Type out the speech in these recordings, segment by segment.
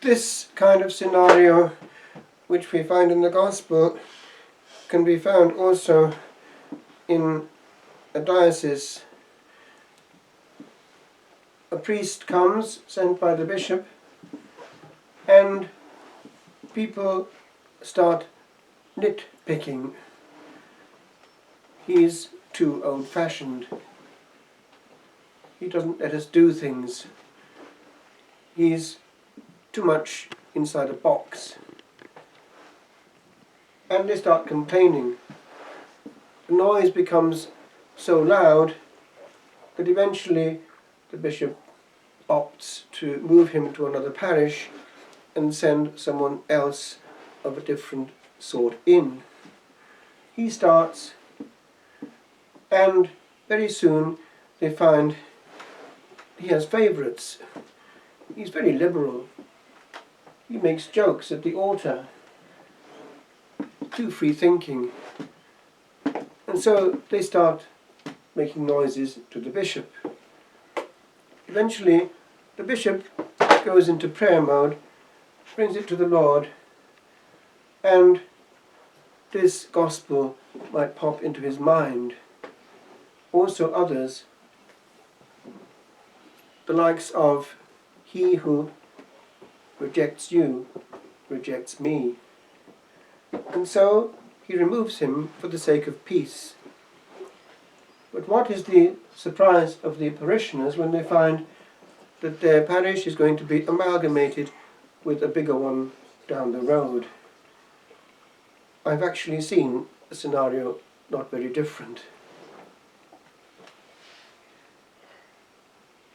This kind of scenario, which we find in the Gospel, can be found also in a diocese. A priest comes, sent by the bishop, and people start nitpicking. He's too old-fashioned. He doesn't let us do things. He's too much inside a box. And they start complaining. The noise becomes so loud that eventually the bishop opts to move him to another parish and send someone else of a different sort in. He starts, and very soon they find he has favourites. He's very liberal. He makes jokes at the altar. Too free-thinking. And so they start making noises to the bishop. Eventually, the bishop goes into prayer mode, brings it to the Lord, and this gospel might pop into his mind. Also others, the likes of he who rejects you, rejects me. And so he removes him for the sake of peace. But what is the surprise of the parishioners when they find that their parish is going to be amalgamated with a bigger one down the road? I've actually seen a scenario not very different.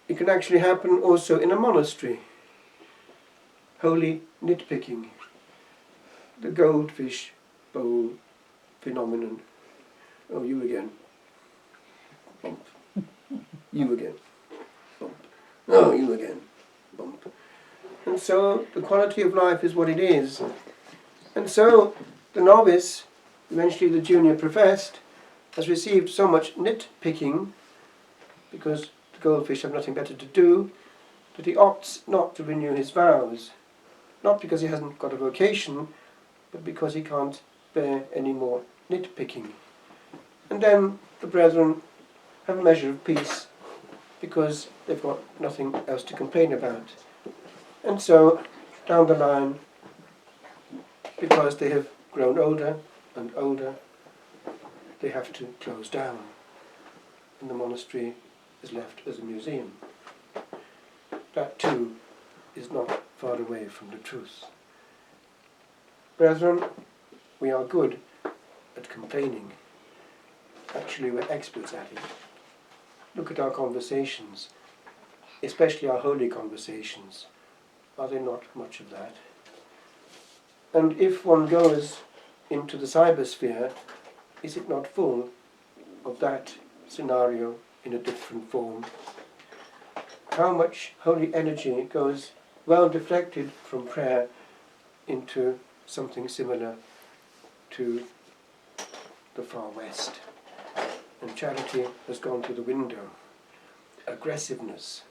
It can actually happen also in a monastery. Holy nitpicking. The goldfish bowl phenomenon. Oh, you again. Bump. You again. Bump. Oh, you again. Bump. And so the quality of life is what it is. And so the novice, eventually the junior professed, has received so much nitpicking because the goldfish have nothing better to do, that he opts not to renew his vows. Not because he hasn't got a vocation, but because he can't bear any more nitpicking. And then the brethren have a measure of peace because they've got nothing else to complain about. And so, down the line, because they have grown older and older, they have to close down, and the monastery is left as a museum. That too is not far away from the truth. Brethren, we are good at complaining. Actually, we're experts at it. Look at our conversations, especially our holy conversations. Are there not much of that? And if one goes into the cybersphere, is it not full of that scenario in a different form? How much holy energy goes well deflected from prayer into something similar to the far west. And charity has gone to the window. Aggressiveness,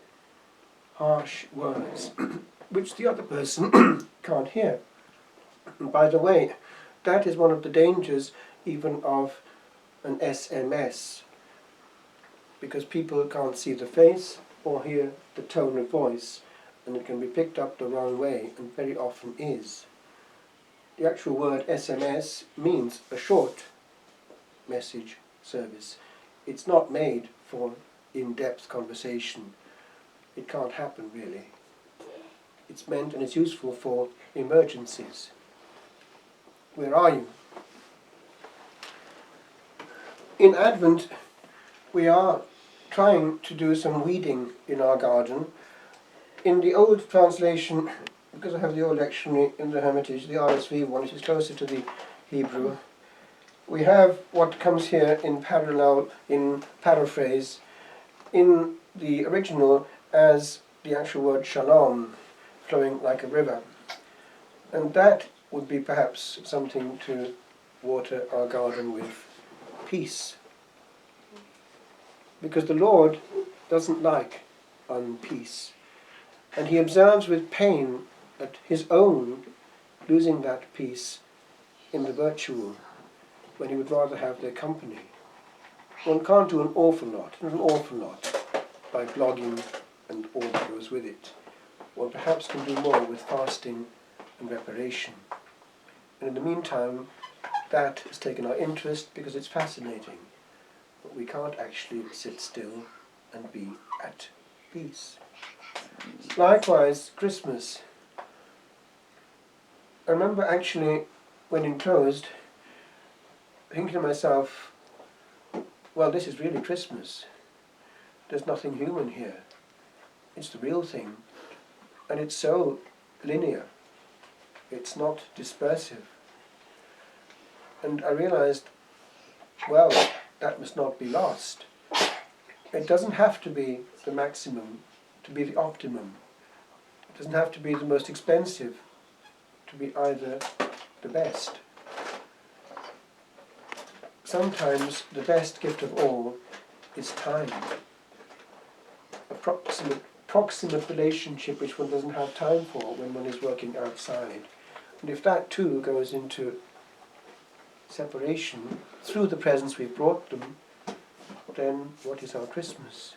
harsh words, which the other person can't hear. And by the way, that is one of the dangers even of an SMS, because people can't see the face or hear the tone of voice, and it can be picked up the wrong way, and very often is. The actual word SMS means a short message service. It's not made for in-depth conversation. It can't happen really. It's meant and it's useful for emergencies. Where are you? In Advent, we are trying to do some weeding in our garden. In the old translation, because I have the old lectionary in the Hermitage, the RSV one, which is closer to the Hebrew, we have what comes here in parallel, in paraphrase, in the original as the actual word shalom, flowing like a river. And that would be perhaps something to water our garden with. Peace. Because the Lord doesn't like unpeace. And he observes with pain at his own losing that peace in the virtual, when he would rather have their company. One can't do an awful lot by blogging and all that goes with it. One perhaps can do more with fasting and reparation. And in the meantime, that has taken our interest because it's fascinating. But we can't actually sit still and be at peace. Likewise, Christmas. I remember actually, when enclosed, thinking to myself, well, this is really Christmas. There's nothing human here. It's the real thing. And it's so linear. It's not dispersive. And I realized, well, that must not be lost. It doesn't have to be the maximum to be the optimum. It doesn't have to be the most expensive to be either the best. Sometimes the best gift of all is time. A proximate relationship which one doesn't have time for when one is working outside. And if that too goes into separation through the presence we've brought them, then what is our Christmas?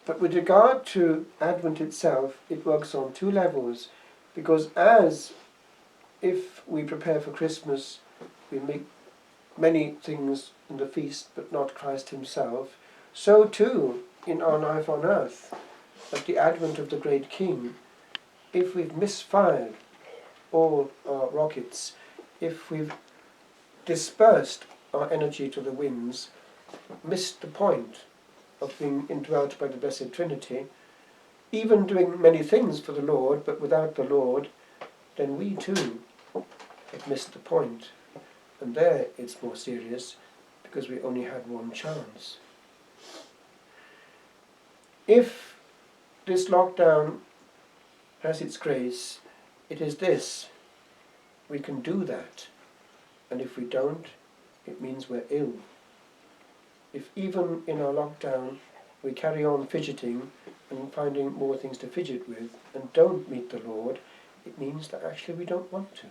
But with regard to Advent itself, it works on two levels, because as if we prepare for Christmas, we make many things in the feast, but not Christ himself, so too in our life on earth, at the advent of the great King, if we've misfired all our rockets, if we've dispersed our energy to the winds, missed the point of being indwelt by the Blessed Trinity, even doing many things for the Lord, but without the Lord, then we too have missed the point. And there it's more serious, because we only had one chance. If this lockdown has its grace, it is this: we can do that. And if we don't, it means we're ill. If even in our lockdown we carry on fidgeting and finding more things to fidget with and don't meet the Lord, it means that actually we don't want to.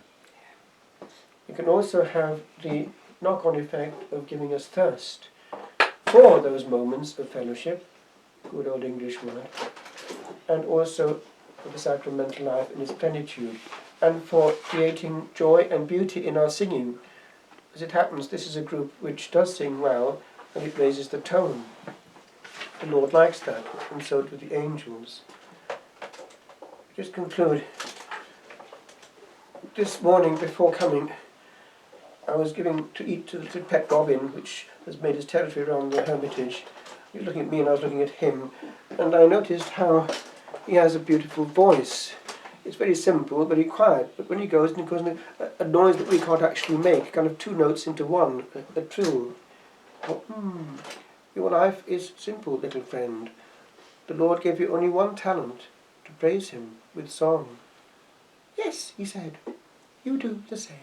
It can also have the knock-on effect of giving us thirst for those moments of fellowship, good old English word, and also for the sacramental life in its plenitude, and for creating joy and beauty in our singing. As it happens, this is a group which does sing well, and it raises the tone. The Lord likes that, and so do the angels. Just conclude. This morning, before coming, I was giving to eat to the little pet robin, which has made his territory around the hermitage. He was looking at me and I was looking at him, and I noticed how he has a beautiful voice. It's very simple, very quiet, but when he goes in a noise that we can't actually make, kind of two notes into one, a trill. Your life is simple, little friend. The Lord gave you only one talent, to praise him with song. Yes, he said, you do the same.